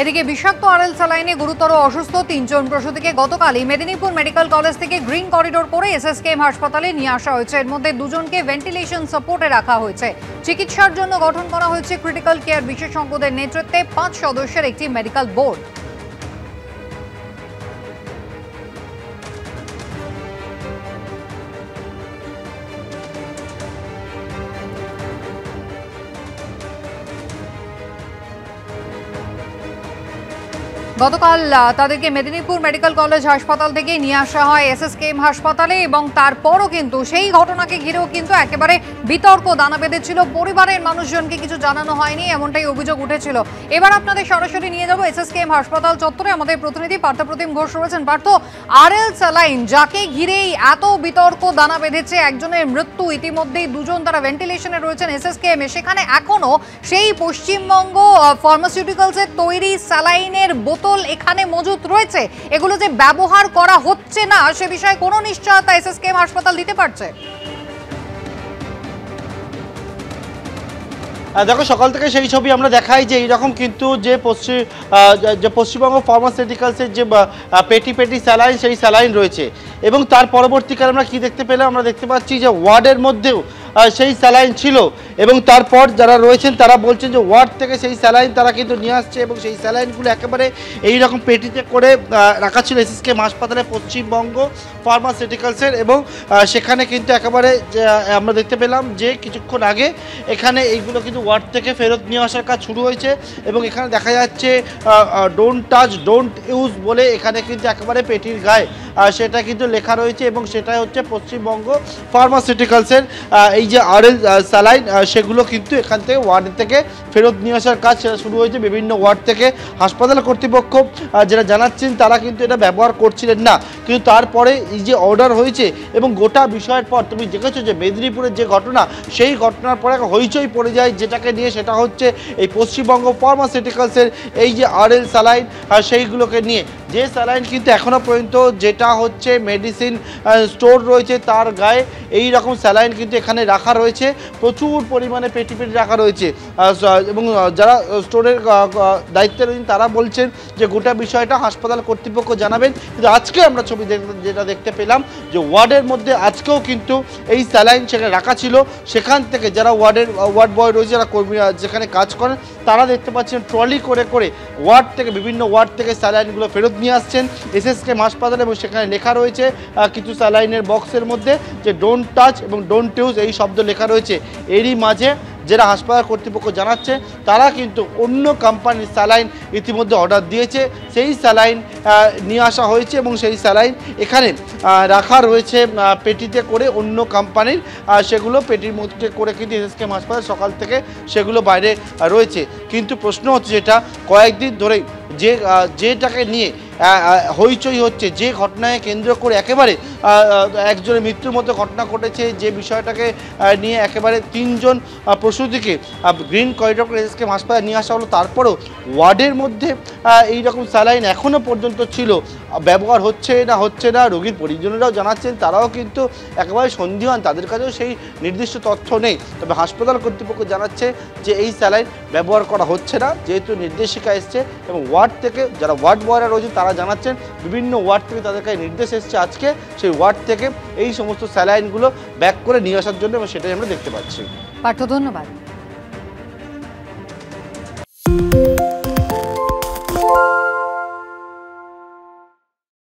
এদিকে বিষাক্ত আরএল স্যালাইনে গুরুতর অসুস্থ 3 জন প্রসূতিকে গতকালই মেদিনীপুর মেডিকেল কলেজ থেকে গ্রিন করিডোর করে এসএসকেএম হাসপাতালে নিয়ে আসা হয়েছে। এর মধ্যে 2 জনকে ভেন্টিলেশন সাপোর্টে রাখা হয়েছে। চিকিৎসার জন্য গঠন করা হয়েছে ক্রিটিক্যাল কেয়ার বিশেষজ্ঞদের নেতৃত্বে 5 সদস্যের একটি মেডিকেল বোর্ড। গতকাল তাদেরকে মেদিনীপুর মেডিকেল কলেজ হাসপাতাল থেকে নিয়ে আসা হয় এসএসকেএম হাসপাতালে এবং তারপরও কিন্তু সেই ঘটনাকে ঘিরেও কিন্তু একেবারে বিতর্ক দানা বেঁধেছিল। পরিবারের মানুষজনকে কিছু জানানো হয়নি এমনটাই অভিযোগ উঠেছিল। এবার আপনাদের সরাসরি নিয়ে যাব এসএসকেএম হাসপাতাল চত্বরে। আমাদের প্রতিনিধি পার্থপ্রতিম ঘোষ রয়েছেন। পার্থ, আরএল স্যালাইন যাকে ঘিরেই এত বিতর্ক দানা বেঁধেছে, একজনের মৃত্যু, ইতিমধ্যেই 2 জন তারা ভেন্টিলেশনে রয়েছেন এসএসকেএম এ, সেখানে এখনো সেই পশ্চিমবঙ্গ ফার্মাসিউটিক্যালসের তৈরি স্যালাইনের বোতল এখানে মজুদ রয়েছে। এগুলো যে ব্যবহার করা হচ্ছে না সে বিষয়ে কোনো নিশ্চয়তা এসএসকেএম হাসপাতাল দিতে পারছে? দেখো, সকাল থেকে সেই ছবি আমরা দেখাই যে এইরকম কিন্তু যে পশ্চিমবঙ্গ ফার্মাসিউটিক্যালসের যে পেটি পেটি স্যালাইন, সেই স্যালাইন রয়েছে। এবং তার পরবর্তীকালে আমরা কি দেখতে পেলাম, আমরা দেখতে পাচ্ছি যে ওয়ার্ডের মধ্যেও সেই স্যালাইন ছিল এবং তারপর যারা রয়েছেন তারা বলছেন যে ওয়ার্ড থেকে সেই স্যালাইন তারা কিন্তু নিয়ে আসছে এবং সেই স্যালাইনগুলো একেবারে এই রকম পেটিতে করে রাখা ছিল এসএসকেএম হাসপাতালে পশ্চিমবঙ্গ ফার্মাসিউটিক্যালসের। এবং সেখানে কিন্তু একেবারে আমরা দেখতে পেলাম যে কিছুক্ষণ আগে এখানে এইগুলো কিন্তু ওয়ার্ড থেকে ফেরত নিয়ে আসার কাজ শুরু হয়েছে এবং এখানে দেখা যাচ্ছে ডোন্ট টাচ ডোন্ট ইউজ বলে এখানে কিন্তু একেবারে পেটির গায়ে সেটা কিন্তু লেখা রয়েছে এবং সেটাই হচ্ছে পশ্চিমবঙ্গ ফার্মাসিউটিক্যালসের এই যে আরএল স্যালাইন সেগুলো কিন্তু এখান থেকে ওয়ার্ড থেকে ফেরত নিয়ে আসার কাজ সেটা শুরু হয়েছে। বিভিন্ন ওয়ার্ড থেকে হাসপাতাল কর্তৃপক্ষ যেটা জানাচ্ছেন তারা কিন্তু এটা ব্যবহার করছিলেন না, কিন্তু তারপরে এই যে অর্ডার হয়েছে এবং গোটা বিষয়ের পর তুমি দেখেছো যে মেদিনীপুরের যে ঘটনা, সেই ঘটনার পরে হইচই পড়ে যায় যেটাকে নিয়ে, সেটা হচ্ছে এই পশ্চিমবঙ্গ ফার্মাসিউটিক্যালসের এই যে আরএল স্যালাইন সেইগুলোকে নিয়ে। যে স্যালাইন কিন্তু এখনও পর্যন্ত যেটা হচ্ছে মেডিসিন স্টোর রয়েছে তার গায়ে এই রকম স্যালাইন কিন্তু এখানে রাখা রয়েছে, প্রচুর পরিমাণে পেটি পেটি রাখা রয়েছে। এবং যারা স্টোরের দায়িত্বে রয়েছেন তারা বলছেন যে গোটা বিষয়টা হাসপাতাল কর্তৃপক্ষ জানাবেন। কিন্তু আজকে আমরা ছবি যেটা দেখতে পেলাম যে ওয়ার্ডের মধ্যে আজকেও কিন্তু এই স্যালাইন সেখানে রাখা ছিল। সেখান থেকে যারা ওয়ার্ড বয় রয়েছে, যারা কর্মীরা যেখানে কাজ করেন, তারা দেখতে পাচ্ছেন ট্রলি করে করে ওয়ার্ড থেকে বিভিন্ন ওয়ার্ড থেকে স্যালাইনগুলো ফেরত নিয়ে আসছেন এসএসকেএম হাসপাতালে এবং সেখানে লেখা রয়েছে কিছু স্যালাইনের বক্সের মধ্যে যে ডোন্ট টাচ এবং ডোন্ট ইউজ এই শব্দ লেখা রয়েছে। এরই মাঝে যারা হাসপাতাল কর্তৃপক্ষ জানাচ্ছে তারা কিন্তু অন্য কোম্পানির স্যালাইন ইতিমধ্যে অর্ডার দিয়েছে, সেই স্যালাইন নিয়ে আসা হয়েছে এবং সেই স্যালাইন এখানে রাখা রয়েছে পেটিতে করে অন্য কোম্পানির, সেগুলো পেটির মধ্যে করে কিন্তু এসএসকেএম হাসপাতাল সকাল থেকে সেগুলো বাইরে রয়েছে। কিন্তু প্রশ্ন হচ্ছে যেটা কয়েকদিন ধরেই যেটাকে নিয়ে হইচই হচ্ছে, যে ঘটনায় কেন্দ্র করে একেবারে একজনের মৃত্যুর মতো ঘটনা ঘটেছে, যে বিষয়টাকে নিয়ে একেবারে 3 জন প্রসূতিকে গ্রিন করিডোর করে এসএসকেএম হাসপাতালে নিয়ে আসা হলো, তারপরও ওয়ার্ডের মধ্যে এই রকম স্যালাইন এখনও পর্যন্ত ছিল, ব্যবহার হচ্ছে না। রোগীর পরিজনেরাও জানাচ্ছেন তারাও কিন্তু একেবারে সন্দিহান, তাদের কাছেও সেই নির্দিষ্ট তথ্য নেই। তবে হাসপাতাল কর্তৃপক্ষ জানাচ্ছে যে এই স্যালাইন ব্যবহার করা হচ্ছে না, যেহেতু নির্দেশিকা এসছে এবং ওয়ার্ড থেকে যারা ওয়ার্ড বয়রা রয়েছে তারা জানাচ্ছেন বিভিন্ন ওয়ার্ড থেকে তাদের কাছে নির্দেশ এসছে আজকে সেই ওয়ার্ড থেকে এই সমস্ত স্যালাইনগুলো ব্যাক করে নিয়ে আসার জন্য, এবং সেটাই আমরা দেখতে পাচ্ছি। পার্থ, ধন্যবাদ।